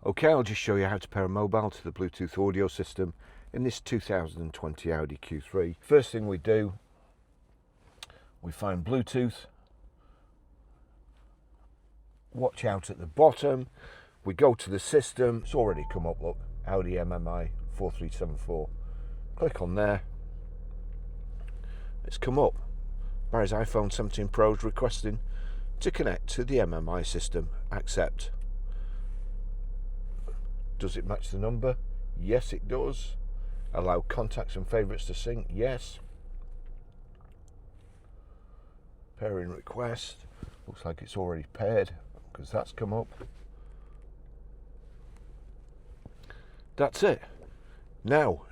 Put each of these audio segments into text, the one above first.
Okay, I'll just show you how to pair a mobile to the Bluetooth audio system in this 2020 Audi Q3. First thing we do, we find Bluetooth. Watch out at the bottom. We go to the system. It's already come up, look, Audi MMI 4374. Click on there. It's come up. Barry's iPhone 17 Pro is requesting to connect to the MMI system. Accept. Does it match the number? Yes, it does. Allow contacts and favourites to sync? Yes. Pairing request. Looks like it's already paired because that's come up. That's it. Now,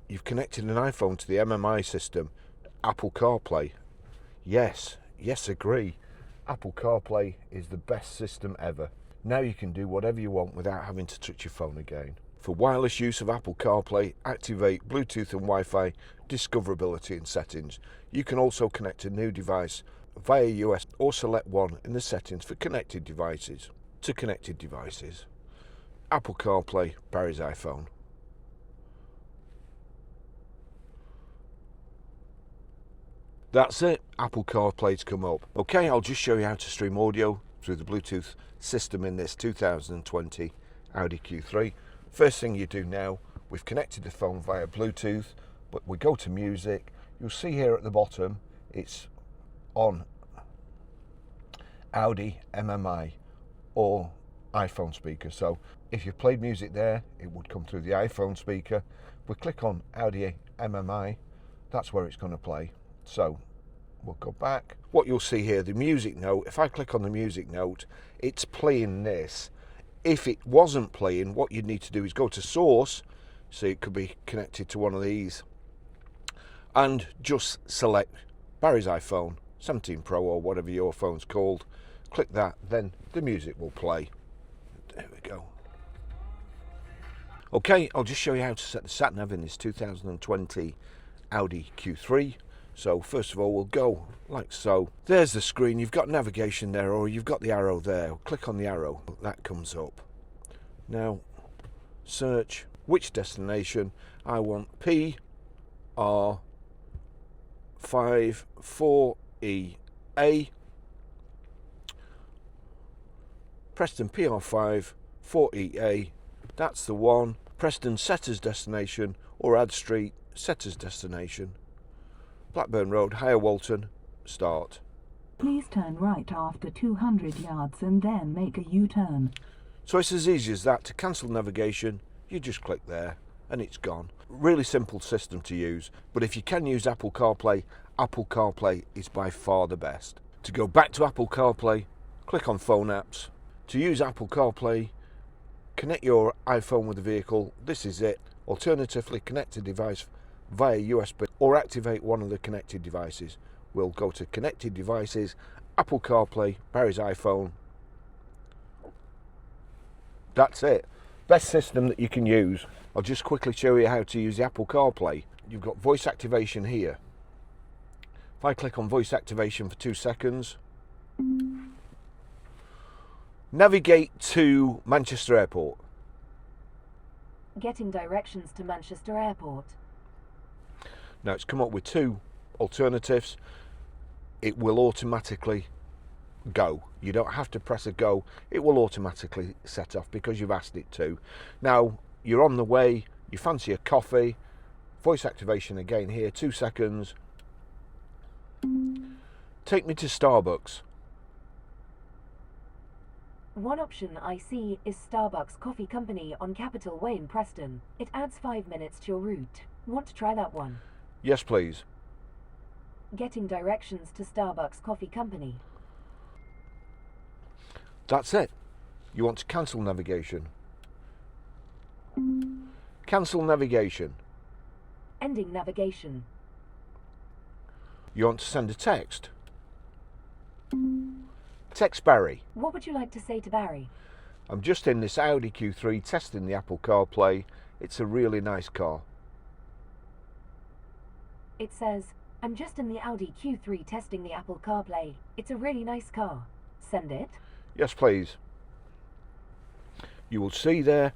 you've connected an iPhone to the MMI system. Apple CarPlay. Yes, agree. Apple CarPlay is the best system ever. Now you can do whatever you want without having to touch your phone again. For wireless use of Apple CarPlay, activate Bluetooth and Wi-Fi discoverability and settings. You can also connect a new device via US or select one in the settings for connected devices. To connected devices. Apple CarPlay, Barry's iPhone. That's it, Apple CarPlay's come up. Okay, I'll just show you how to stream audio through the Bluetooth system in this 2020 Audi Q3. First thing you do now, we've connected the phone via Bluetooth, but we go to music. You'll see here at the bottom, it's on Audi MMI or iPhone speaker. So if you played music there, it would come through the iPhone speaker. If we click on Audi MMI, that's where it's going to play. So we'll go back. What you'll see here, the music note, if I click on the music note, it's playing this. If it wasn't playing, what you'd need to do is go to source, so it could be connected to one of these, and just select Barry's iPhone 17 Pro or whatever your phone's called. Click that, then the music will play. There we go. Okay, I'll just show you how to set the sat-nav in this 2020 Audi Q3. So first of all, we'll go like so. There's the screen. You've got navigation there, or you've got the arrow there. Click on the arrow. That comes up. Now, search which destination. I want PR5 4EA. Preston PR5 4EA. That's the one. Preston Setters destination, or Ad Street Setters destination. Blackburn Road, Higher Walton, start. Please turn right after 200 yards and then make a U-turn. So it's as easy as that. To cancel navigation, you just click there and it's gone. Really simple system to use, but if you can use Apple CarPlay is by far the best. To go back to Apple CarPlay, click on Phone Apps. To use Apple CarPlay, connect your iPhone with the vehicle. This is it. Alternatively, connect a device via USB or activate one of the connected devices. We'll go to connected devices, Apple CarPlay, Barry's iPhone. That's it. Best system that you can use. I'll just quickly show you how to use the Apple CarPlay. You've got voice activation here. If I click on voice activation for 2 seconds, navigate to Manchester Airport. Getting directions to Manchester Airport. Now it's come up with 2 alternatives. It will automatically go. You don't have to press a go. It will automatically set off because you've asked it to. Now you're on the way, you fancy a coffee. Voice activation again here, 2 seconds. Take me to Starbucks. One option I see is Starbucks Coffee Company on Capitol Way in Preston. It adds 5 minutes to your route. Want to try that one? Yes, please. Getting directions to Starbucks Coffee Company. That's it. You want to cancel navigation. Cancel navigation. Ending navigation. You want to send a text. Text Barry. What would you like to say to Barry? I'm just in this Audi Q3 testing the Apple CarPlay. It's a really nice car. It says, I'm just in the Audi Q3 testing the Apple CarPlay. It's a really nice car. Send it. Yes, please. You will see there,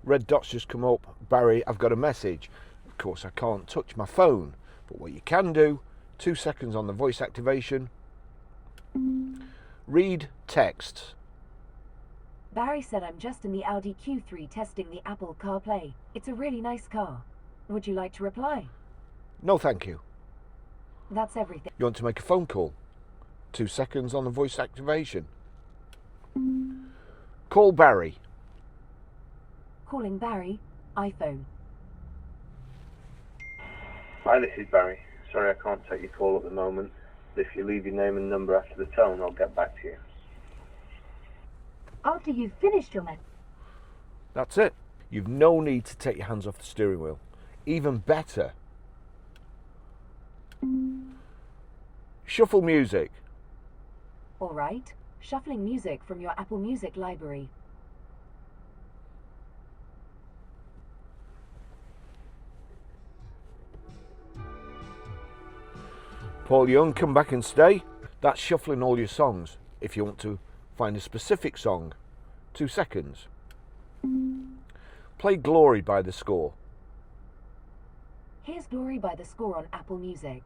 red dots just come up. Barry, I've got a message. Of course, I can't touch my phone, but what you can do, 2 seconds on the voice activation, read text. Barry said I'm just in the Audi Q3 testing the Applecarplay. It's a really nice car. Would you like to reply? No, thank you. That's everything. You want to make a phone call? 2 seconds on the voice activation. Call Barry. Calling Barry, iPhone. Hi, this is Barry. Sorry I can't take your call at the moment. If you leave your name and number after the tone, I'll get back to you. After you've finished your message. That's it. You've no need to take your hands off the steering wheel. Even better, shuffle music. Alright, shuffling music from your Apple Music library. Paul Young, Come Back and Stay. That's shuffling all your songs. If you want to find a specific song, 2 seconds. Play Glory by The Score. Here's Glory by The Score on Apple Music.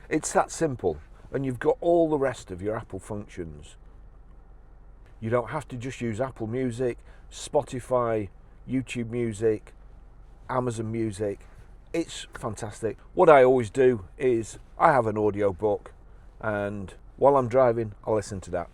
It's that simple, and you've got all the rest of your Apple functions. You don't have to just use Apple Music, Spotify, YouTube Music, Amazon Music. It's fantastic. What I always do is I have an audio book, and while I'm driving, I listen to that.